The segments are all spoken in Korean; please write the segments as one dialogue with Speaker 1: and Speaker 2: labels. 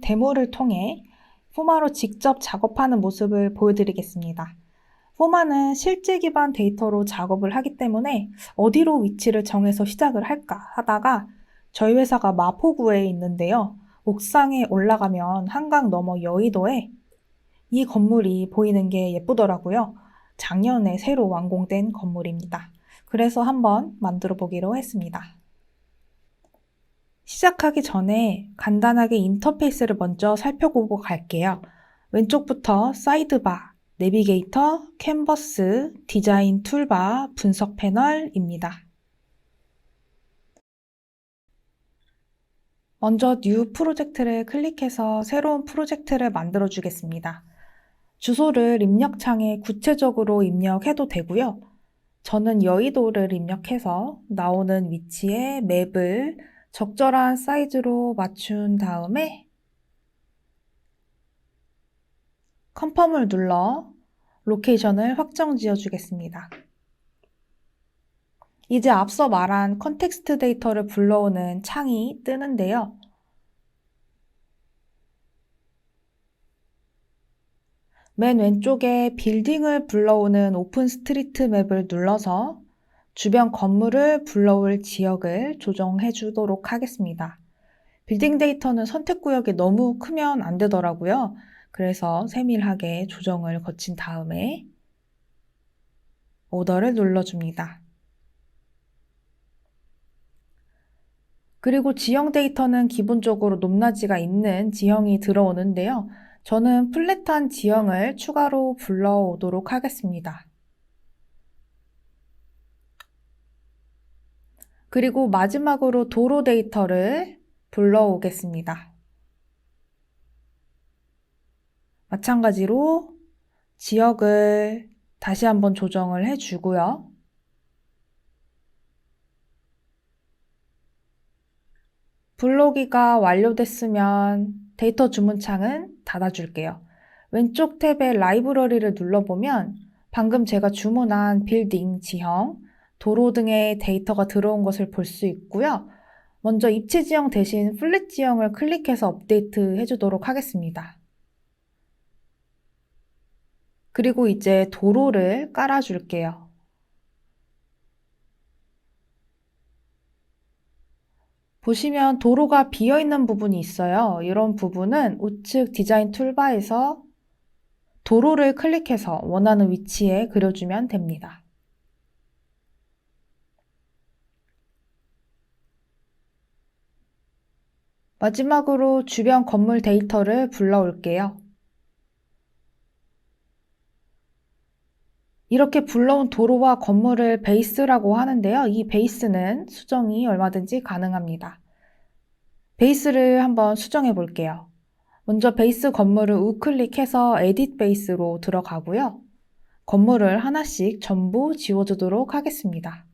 Speaker 1: 데모를 통해 포마로 직접 작업하는 모습을 보여드리겠습니다. 포마는 실제 기반 데이터로 작업을 하기 때문에 어디로 위치를 정해서 시작을 할까 하다가 저희 회사가 마포구에 있는데요. 옥상에 올라가면 한강 너머 여의도에 이 건물이 보이는 게 예쁘더라고요. 작년에 새로 완공된 건물입니다. 그래서 한번 만들어 보기로 했습니다. 시작하기 전에 간단하게 인터페이스를 먼저 살펴보고 갈게요. 왼쪽부터 사이드바, 내비게이터, 캔버스, 디자인 툴바, 분석 패널입니다. 먼저 뉴 프로젝트를 클릭해서 새로운 프로젝트를 만들어 주겠습니다. 주소를 입력창에 구체적으로 입력해도 되고요. 저는 여의도를 입력해서 나오는 위치에 맵을 적절한 사이즈로 맞춘 다음에 컨펌을 눌러 로케이션을 확정 지어 주겠습니다. 이제 앞서 말한 컨텍스트 데이터를 불러오는 창이 뜨는데요. 맨 왼쪽에 빌딩을 불러오는 오픈 스트리트 맵을 눌러서 주변 건물을 불러올 지역을 조정해 주도록 하겠습니다. 빌딩 데이터는 선택 구역이 너무 크면 안 되더라고요. 그래서 세밀하게 조정을 거친 다음에 오더를 눌러줍니다. 그리고 지형 데이터는 기본적으로 높낮이가 있는 지형이 들어오는데요. 저는 플랫한 지형을 추가로 불러오도록 하겠습니다. 그리고 마지막으로 도로 데이터를 불러오겠습니다. 마찬가지로 지역을 다시 한번 조정을 해주고요. 불러오기가 완료됐으면 데이터 주문창은 닫아줄게요. 왼쪽 탭의 라이브러리를 눌러보면 방금 제가 주문한 빌딩, 지형, 도로 등의 데이터가 들어온 것을 볼 수 있고요. 먼저 입체 지형 대신 플랫 지형을 클릭해서 업데이트 해주도록 하겠습니다. 그리고 이제 도로를 깔아줄게요. 보시면 도로가 비어있는 부분이 있어요. 이런 부분은 우측 디자인 툴바에서 도로를 클릭해서 원하는 위치에 그려주면 됩니다. 마지막으로 주변 건물 데이터를 불러올게요. 이렇게 불러온 도로와 건물을 베이스라고 하는데요. 이 베이스는 수정이 얼마든지 가능합니다. 베이스를 한번 수정해 볼게요. 먼저 베이스 건물을 우클릭해서 에딧 베이스로 들어가고요. 건물을 하나씩 전부 지워주도록 하겠습니다.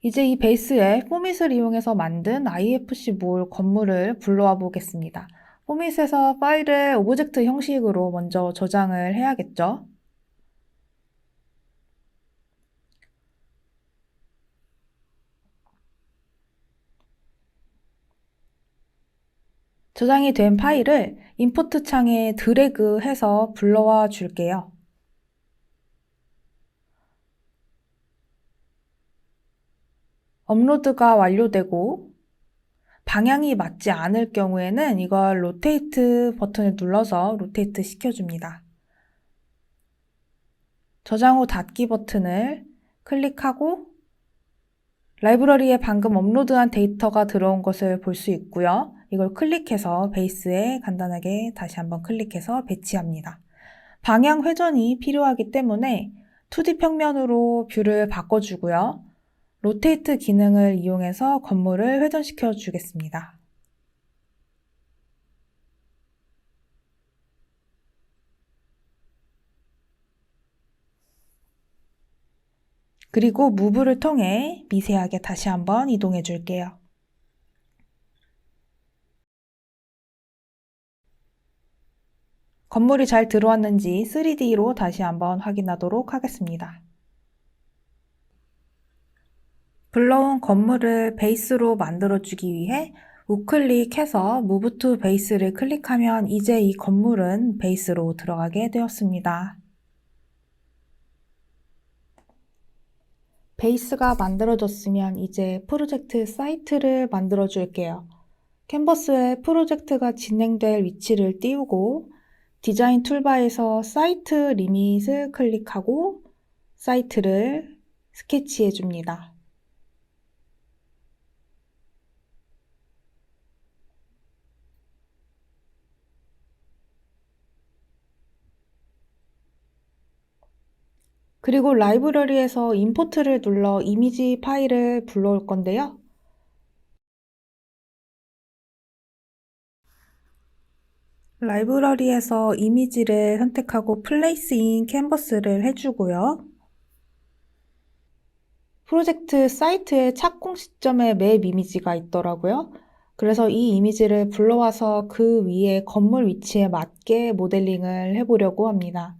Speaker 1: 이제 이 베이스에 포밋을 이용해서 만든 IFC 몰 건물을 불러와 보겠습니다. 포밋에서 파일을 오브젝트 형식으로 먼저 저장을 해야겠죠. 저장이 된 파일을 임포트 창에 드래그해서 불러와 줄게요. 업로드가 완료되고 방향이 맞지 않을 경우에는 이걸 로테이트 버튼을 눌러서 로테이트 시켜줍니다. 저장 후 닫기 버튼을 클릭하고 라이브러리에 방금 업로드한 데이터가 들어온 것을 볼 수 있고요. 이걸 클릭해서 베이스에 간단하게 다시 한번 클릭해서 배치합니다. 방향 회전이 필요하기 때문에 2D 평면으로 뷰를 바꿔주고요. 로테이트 기능을 이용해서 건물을 회전시켜 주겠습니다. 그리고 무브를 통해 미세하게 다시 한번 이동해 줄게요. 건물이 잘 들어왔는지 3D로 다시 한번 확인하도록 하겠습니다. 불러온 건물을 베이스로 만들어주기 위해 우클릭해서 Move to Base를 클릭하면 이제 이 건물은 베이스로 들어가게 되었습니다. 베이스가 만들어졌으면 이제 프로젝트 사이트를 만들어 줄게요. 캔버스에 프로젝트가 진행될 위치를 띄우고 디자인 툴바에서 사이트 리밋을 클릭하고 사이트를 스케치해 줍니다. 그리고 라이브러리에서 임포트를 눌러 이미지 파일을 불러올 건데요. 라이브러리에서 이미지를 선택하고 플레이스 인 캔버스를 해주고요. 프로젝트 사이트의 착공 시점에 맵 이미지가 있더라고요. 그래서 이 이미지를 불러와서 그 위에 건물 위치에 맞게 모델링을 해보려고 합니다.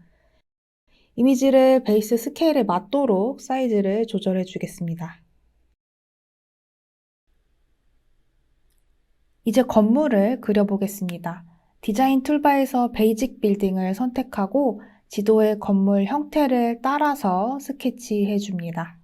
Speaker 1: 이미지를 베이스 스케일에 맞도록 사이즈를 조절해 주겠습니다. 이제 건물을 그려보겠습니다. 디자인 툴바에서 베이직 빌딩을 선택하고 지도의 건물 형태를 따라서 스케치해 줍니다.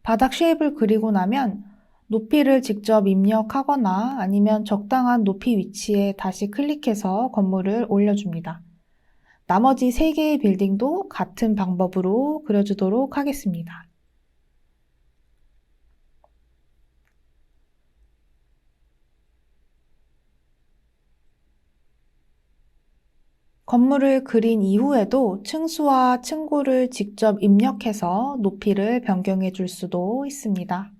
Speaker 1: 바닥 쉐입을 그리고 나면 높이를 직접 입력하거나 아니면 적당한 높이 위치에 다시 클릭해서 건물을 올려줍니다. 나머지 3개의 빌딩도 같은 방법으로 그려주도록 하겠습니다. 건물을 그린 이후에도 층수와 층고를 직접 입력해서 높이를 변경해 줄 수도 있습니다.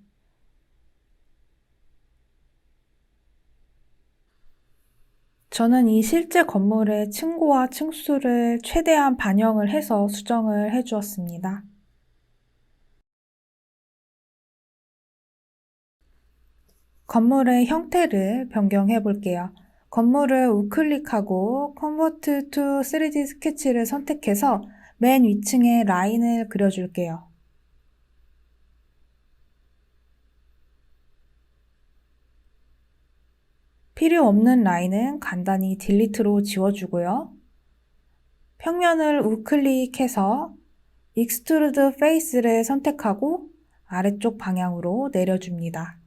Speaker 1: 저는 이 실제 건물의 층고와 층수를 최대한 반영을 해서 수정을 해 주었습니다. 건물의 형태를 변경해 볼게요. 건물을 우클릭하고 Convert to 3D 스케치를 선택해서 맨 위층에 라인을 그려줄게요. 필요 없는 라인은 간단히 딜리트로 지워주고요. 평면을 우클릭해서 Extrude Face를 선택하고 아래쪽 방향으로 내려줍니다.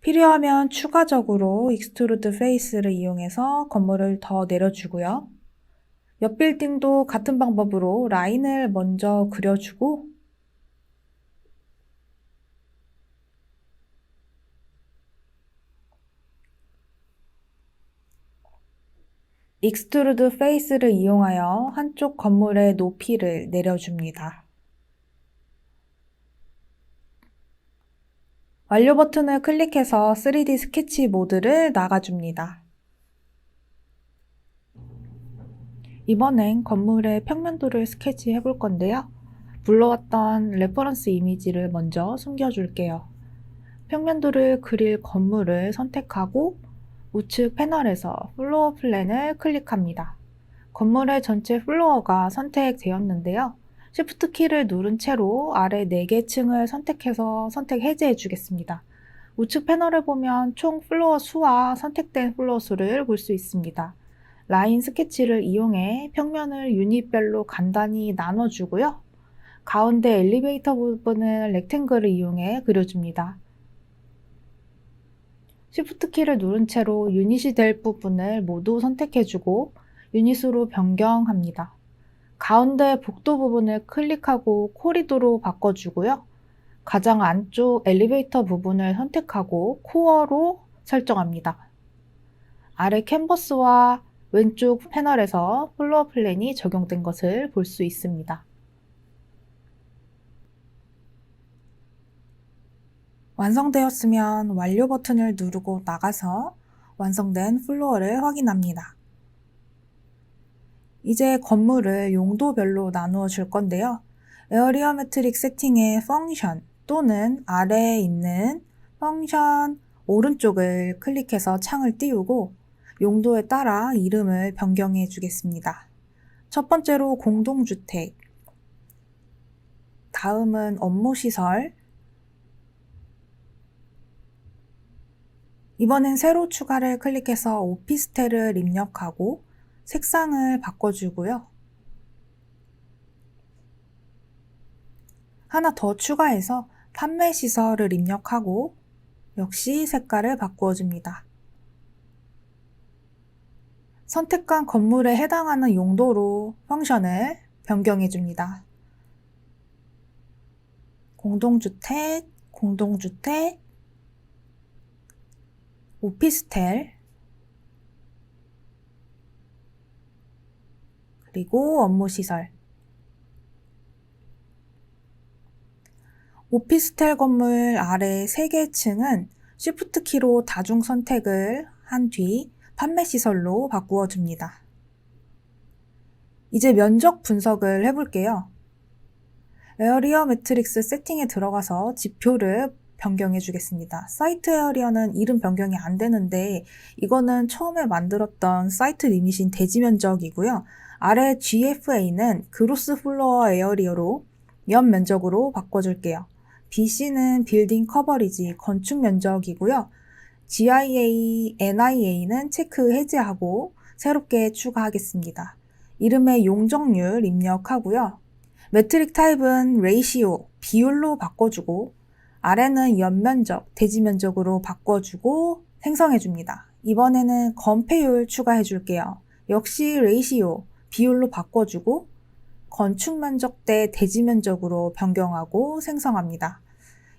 Speaker 1: 필요하면 추가적으로 Extrude Face를 이용해서 건물을 더 내려주고요. 옆 빌딩도 같은 방법으로 라인을 먼저 그려주고 익스트루드 페이스를 이용하여 한쪽 건물의 높이를 내려줍니다. 완료 버튼을 클릭해서 3D 스케치 모드를 나가줍니다. 이번엔 건물의 평면도를 스케치해 볼 건데요. 불러왔던 레퍼런스 이미지를 먼저 숨겨줄게요. 평면도를 그릴 건물을 선택하고 우측 패널에서 플로어 플랜을 클릭합니다. 건물의 전체 플로어가 선택되었는데요. Shift 키를 누른 채로 아래 4개 층을 선택해서 선택 해제해 주겠습니다. 우측 패널을 보면 총 플로어 수와 선택된 플로어 수를 볼 수 있습니다. 라인 스케치를 이용해 평면을 유닛별로 간단히 나눠주고요. 가운데 엘리베이터 부분을 렉탱글을 이용해 그려줍니다. Shift 키를 누른 채로 유닛이 될 부분을 모두 선택해주고 유닛으로 변경합니다. 가운데 복도 부분을 클릭하고 코리도로 바꿔주고요. 가장 안쪽 엘리베이터 부분을 선택하고 코어로 설정합니다. 아래 캔버스와 왼쪽 패널에서 플로어 플랜이 적용된 것을 볼 수 있습니다. 완성되었으면 완료 버튼을 누르고 나가서 완성된 플로어를 확인합니다. 이제 건물을 용도별로 나누어 줄 건데요. 에어리어 매트릭 세팅의 펑션 또는 아래에 있는 펑션 오른쪽을 클릭해서 창을 띄우고 용도에 따라 이름을 변경해 주겠습니다. 첫 번째로 공동주택, 다음은 업무시설, 이번엔 새로 추가를 클릭해서 오피스텔을 입력하고 색상을 바꿔주고요. 하나 더 추가해서 판매시설을 입력하고 역시 색깔을 바꾸어줍니다. 선택한 건물에 해당하는 용도로 펑션을 변경해줍니다. 공동주택, 오피스텔, 그리고 업무시설. 오피스텔 건물 아래 3개 층은 Shift 키로 다중 선택을 한 뒤 판매시설로 바꾸어 줍니다. 이제 면적 분석을 해볼게요. 에어리어 매트릭스 세팅에 들어가서 지표를 변경해 주겠습니다. 사이트 에어리어는 이름 변경이 안 되는데 이거는 처음에 만들었던 사이트 리밋인 대지 면적이고요. 아래 GFA는 그로스 플로어 에어리어로 연 면적으로 바꿔줄게요. BC는 빌딩 커버리지 건축 면적이고요. GIA, NIA는 체크 해제하고 새롭게 추가하겠습니다. 이름의 용적률 입력하고요. 매트릭 타입은 레이시오, 비율로 바꿔주고 아래는 연면적, 대지면적으로 바꿔주고 생성해줍니다. 이번에는 건폐율 추가해줄게요. 역시 레이시오, 비율로 바꿔주고 건축면적 대 대지면적으로 변경하고 생성합니다.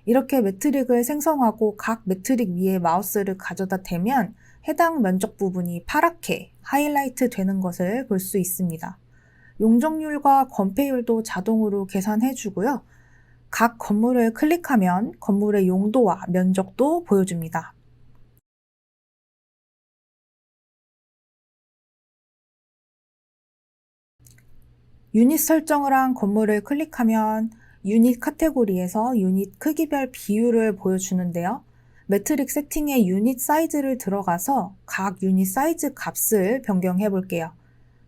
Speaker 1: 이렇게 매트릭을 생성하고 각 매트릭 위에 마우스를 가져다 대면 해당 면적 부분이 파랗게 하이라이트 되는 것을 볼 수 있습니다. 용적률과 건폐율도 자동으로 계산해 주고요. 각 건물을 클릭하면 건물의 용도와 면적도 보여줍니다. 유닛 설정을 한 건물을 클릭하면 유닛 카테고리에서 유닛 크기별 비율을 보여주는데요. 매트릭 세팅의 유닛 사이즈를 들어가서 각 유닛 사이즈 값을 변경해 볼게요.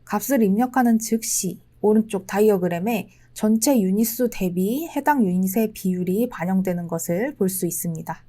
Speaker 1: 값을 입력하는 즉시 오른쪽 다이어그램에 전체 유닛 수 대비 해당 유닛의 비율이 반영되는 것을 볼 수 있습니다.